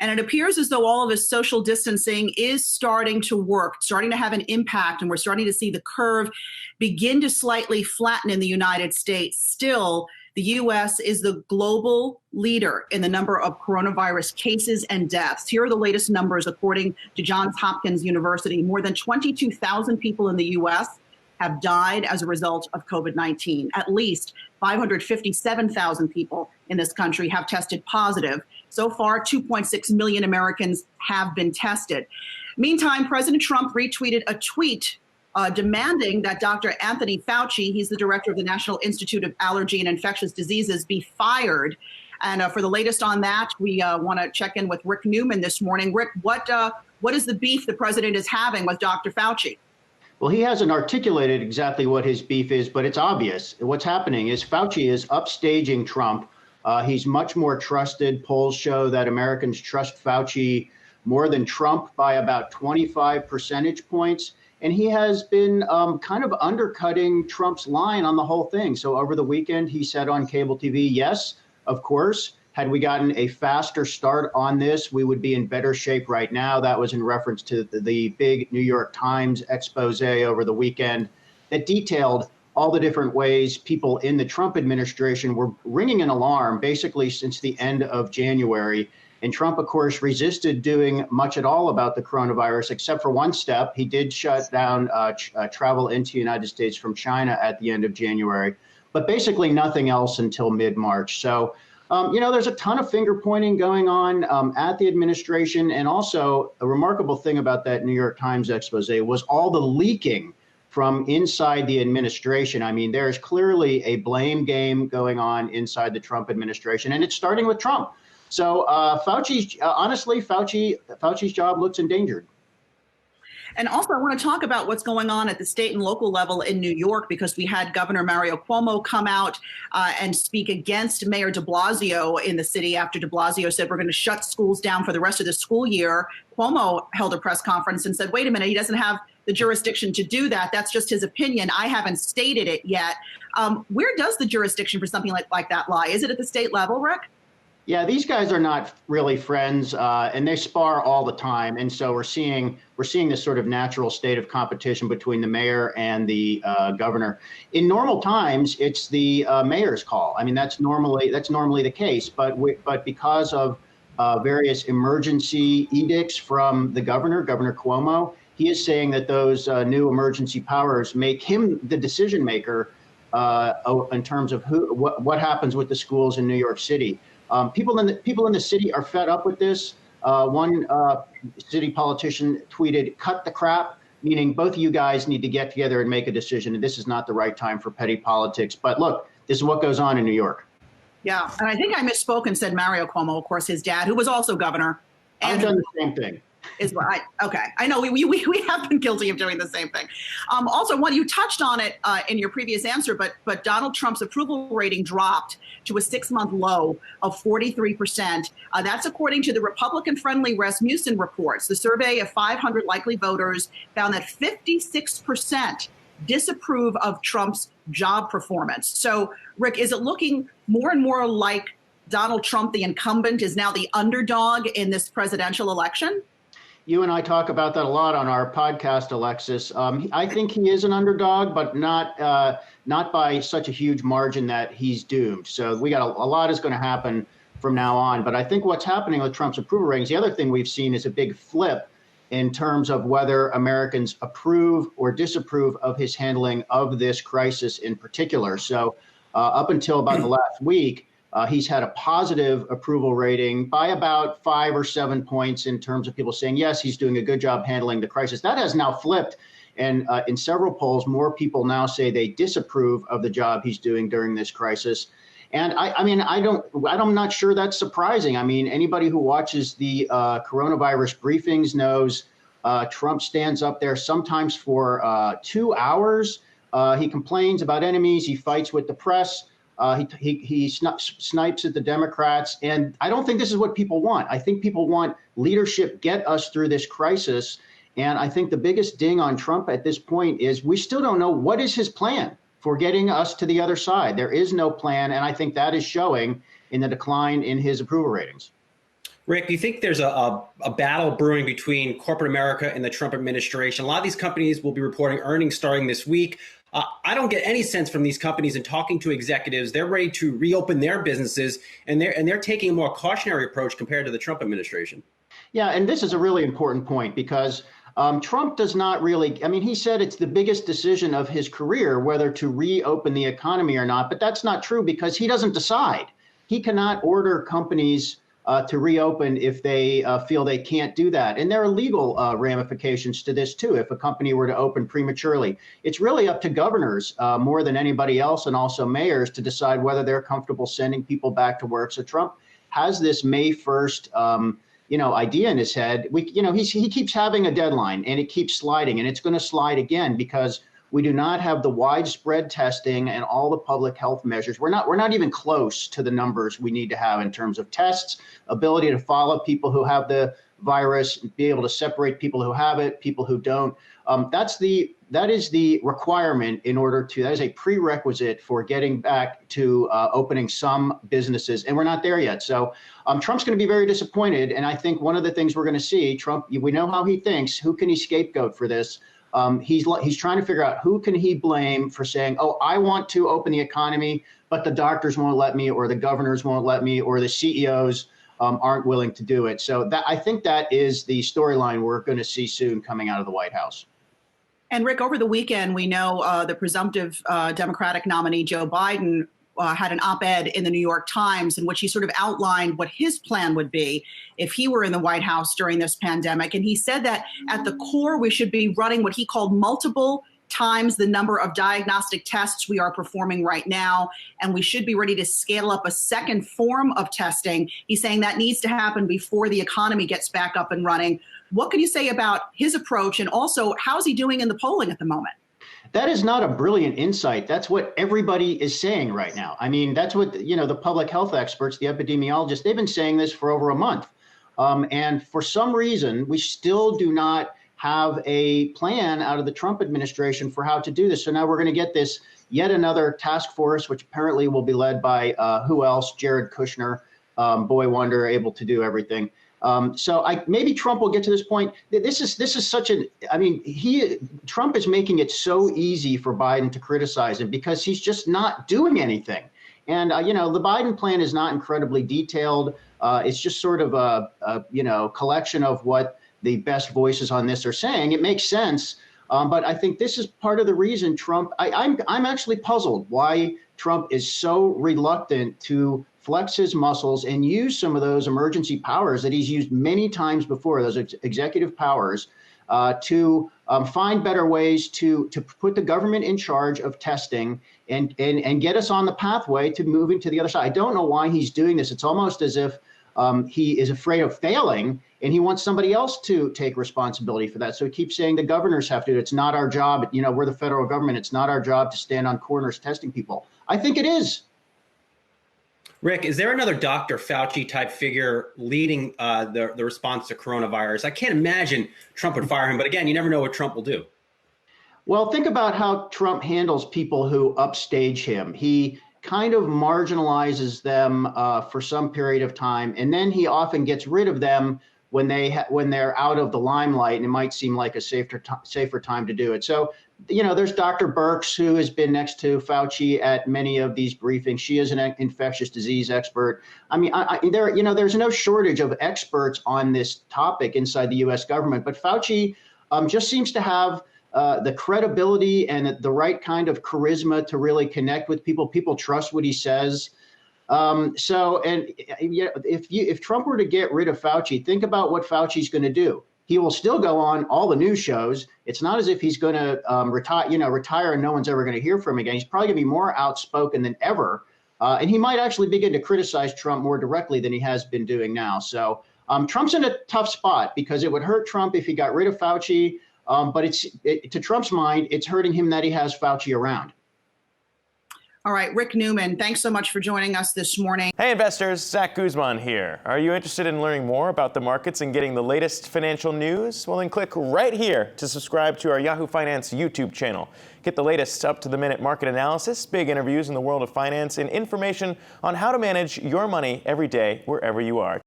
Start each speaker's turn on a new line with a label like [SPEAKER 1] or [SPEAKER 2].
[SPEAKER 1] And it appears as though all of this social distancing is starting to work, starting to have an impact, and we're starting to see the curve begin to slightly flatten in the United States. Still, the U.S. is the global leader in the number of coronavirus cases and deaths. Here are the latest numbers according to Johns Hopkins University. More than 22,000 people in the U.S. have died as a result of COVID-19. At least 557,000 people in this country have tested positive. So far, 2.6 million Americans have been tested. Meantime, President Trump retweeted a tweet demanding that Dr. Anthony Fauci, he's the director of the National Institute of Allergy and Infectious Diseases, be fired. And for the latest on that, we want to check in with Rick Newman this morning. Rick, what is the beef the president is having with Dr. Fauci?
[SPEAKER 2] Well, he hasn't articulated exactly what his beef is, but it's obvious. What's happening is Fauci is upstaging Trump. He's much more trusted. Polls show that Americans trust Fauci more than Trump by about 25 percentage points. And he has been kind of undercutting Trump's line on the whole thing. So over the weekend, he said on cable TV, yes, of course, had we gotten a faster start on this, we would be in better shape right now. That was in reference to the big New York Times expose over the weekend that detailed all the different ways people in the Trump administration were ringing an alarm basically since the end of January. And Trump, of course, resisted doing much at all about the coronavirus, except for one step. He did shut down travel into the United States from China at the end of January, but basically nothing else until mid-March. So, there's a ton of finger pointing going on at the administration. And also a remarkable thing about that New York Times expose was all the leaking from inside the administration. I mean, there is clearly a blame game going on inside the Trump administration, and it's starting with Trump. So Fauci's job looks endangered.
[SPEAKER 1] And also, I want to talk about what's going on at the state and local level in New York, because we had Governor Mario Cuomo come out and speak against Mayor de Blasio in the city after de Blasio said we're going to shut schools down for the rest of the school year. Cuomo held a press conference and said, wait a minute, he doesn't have the jurisdiction to do that. That's just his opinion. I haven't stated it yet. Where does the jurisdiction for something like that lie? Is it at the state level, Rick?
[SPEAKER 2] Yeah, these guys are not really friends, and they spar all the time. And so we're seeing this sort of natural state of competition between the mayor and the governor. In normal times, it's the mayor's call. I mean, that's normally the case. But because of various emergency edicts from the governor, Governor Cuomo, he is saying that those new emergency powers make him the decision maker in terms of what happens with the schools in New York City. People in the city are fed up with this. One city politician tweeted, "Cut the crap," meaning both of you guys need to get together and make a decision. And this is not the right time for petty politics. But look, this is what goes on in New York.
[SPEAKER 1] Yeah, and I think I misspoke and said Mario Cuomo, of course, his dad, who was also governor.
[SPEAKER 2] I've done the same thing.
[SPEAKER 1] Is right. Okay. I know we have been guilty of doing the same thing. Also, one, you touched on it in your previous answer, but Donald Trump's approval rating dropped to a 6-month low of 43%. That's according to the Republican-friendly Rasmussen reports. The survey of 500 likely voters found that 56% disapprove of Trump's job performance. So, Rick, is it looking more and more like Donald Trump, the incumbent, is now the underdog in this presidential election?
[SPEAKER 2] You and I talk about that a lot on our podcast, Alexis. I think he is an underdog, but not by such a huge margin that he's doomed. So we got a lot is going to happen from now on. But I think what's happening with Trump's approval ratings, the other thing we've seen is a big flip in terms of whether Americans approve or disapprove of his handling of this crisis in particular. So up until about the last week, he's had a positive approval rating by about 5 or 7 points in terms of people saying, yes, he's doing a good job handling the crisis. That has now flipped. And in several polls, more people now say they disapprove of the job he's doing during this crisis. And I'm not sure that's surprising. I mean, anybody who watches the coronavirus briefings knows Trump stands up there sometimes for 2 hours. He complains about enemies. He fights with the press. He snipes at the Democrats. And I don't think this is what people want. I think people want leadership, get us through this crisis. And I think the biggest ding on Trump at this point is we still don't know what is his plan for getting us to the other side. There is no plan. And I think that is showing in the decline in his approval ratings.
[SPEAKER 3] Rick, do you think there's a battle brewing between corporate America and the Trump administration? A lot of these companies will be reporting earnings starting this week. I don't get any sense from these companies in talking to executives. They're ready to reopen their businesses, and they're taking a more cautionary approach compared to the Trump administration.
[SPEAKER 2] Yeah, and this is a really important point because Trump does not really, I mean, he said it's the biggest decision of his career whether to reopen the economy or not, but that's not true because he doesn't decide. He cannot order companies to reopen if they feel they can't do that. And there are legal ramifications to this, too, if a company were to open prematurely. It's really up to governors more than anybody else and also mayors to decide whether they're comfortable sending people back to work. So Trump has this May 1st idea in his head. He keeps having a deadline and it keeps sliding, and it's going to slide again because we do not have the widespread testing and all the public health measures. We're not even close to the numbers we need to have in terms of tests, ability to follow people who have the virus, be able to separate people who have it, people who don't. That is the requirement in order to, that is a prerequisite for getting back to opening some businesses. And we're not there yet. So Trump's going to be very disappointed. And I think one of the things we're going to see, Trump, we know how he thinks. Who can he scapegoat for this? He's trying to figure out who can he blame for saying, oh, I want to open the economy, but the doctors won't let me, or the governors won't let me, or the CEOs aren't willing to do it. So I think that is the storyline we're going to see soon coming out of the White House.
[SPEAKER 1] And Rick, over the weekend, we know the presumptive Democratic nominee, Joe Biden, had an op-ed in the New York Times in which he sort of outlined what his plan would be if he were in the White House during this pandemic. And he said that at the core, we should be running what he called multiple times the number of diagnostic tests we are performing right now. And we should be ready to scale up a second form of testing. He's saying that needs to happen before the economy gets back up and running. What can you say about his approach? And also, how's he doing in the polling at the moment?
[SPEAKER 2] That is not a brilliant insight. That's what everybody is saying right now. I mean, that's what, the public health experts, the epidemiologists, they've been saying this for over a month. And for some reason, we still do not have a plan out of the Trump administration for how to do this. So now we're going to get this yet another task force, which apparently will be led by who else? Jared Kushner, boy wonder, able to do everything. So maybe Trump will get to this point. This is such an, I mean, Trump is making it so easy for Biden to criticize him because he's just not doing anything. And, the Biden plan is not incredibly detailed. It's just sort of a collection of what the best voices on this are saying. It makes sense. But I think this is part of the reason I'm actually puzzled why Trump is so reluctant to flex his muscles and use some of those emergency powers that he's used many times before, those executive powers, to find better ways to put the government in charge of testing and get us on the pathway to moving to the other side. I don't know why he's doing this. It's almost as if he is afraid of failing and he wants somebody else to take responsibility for that. So he keeps saying the governors have to do it. It's not our job. We're the federal government. It's not our job to stand on corners testing people. I think it is.
[SPEAKER 3] Rick, is there another Dr. Fauci type figure leading the response to coronavirus? I can't imagine Trump would fire him, but again, you never know what Trump will do.
[SPEAKER 2] Well, think about how Trump handles people who upstage him. He kind of marginalizes them for some period of time, and then he often gets rid of them when they're out of the limelight, and it might seem like a safer time to do it. So, there's Dr. Birx, who has been next to Fauci at many of these briefings. She is an infectious disease expert. I mean, there's no shortage of experts on this topic inside the U.S. government, but Fauci just seems to have the credibility and the right kind of charisma to really connect with people. People trust what he says. If Trump were to get rid of Fauci, think about what Fauci's going to do. He will still go on all the news shows. It's not as if he's going to retire and no one's ever going to hear from him again. He's probably going to be more outspoken than ever. And he might actually begin to criticize Trump more directly than he has been doing now. So Trump's in a tough spot because it would hurt Trump if he got rid of Fauci. But to Trump's mind, it's hurting him that he has Fauci around.
[SPEAKER 1] All right, Rick Newman, thanks so much for joining us this morning.
[SPEAKER 4] Hey investors, Zach Guzman here. Are you interested in learning more about the markets and getting the latest financial news? Well, then click right here to subscribe to our Yahoo Finance YouTube channel. Get the latest up-to-the-minute market analysis, big interviews in the world of finance, and information on how to manage your money every day wherever you are.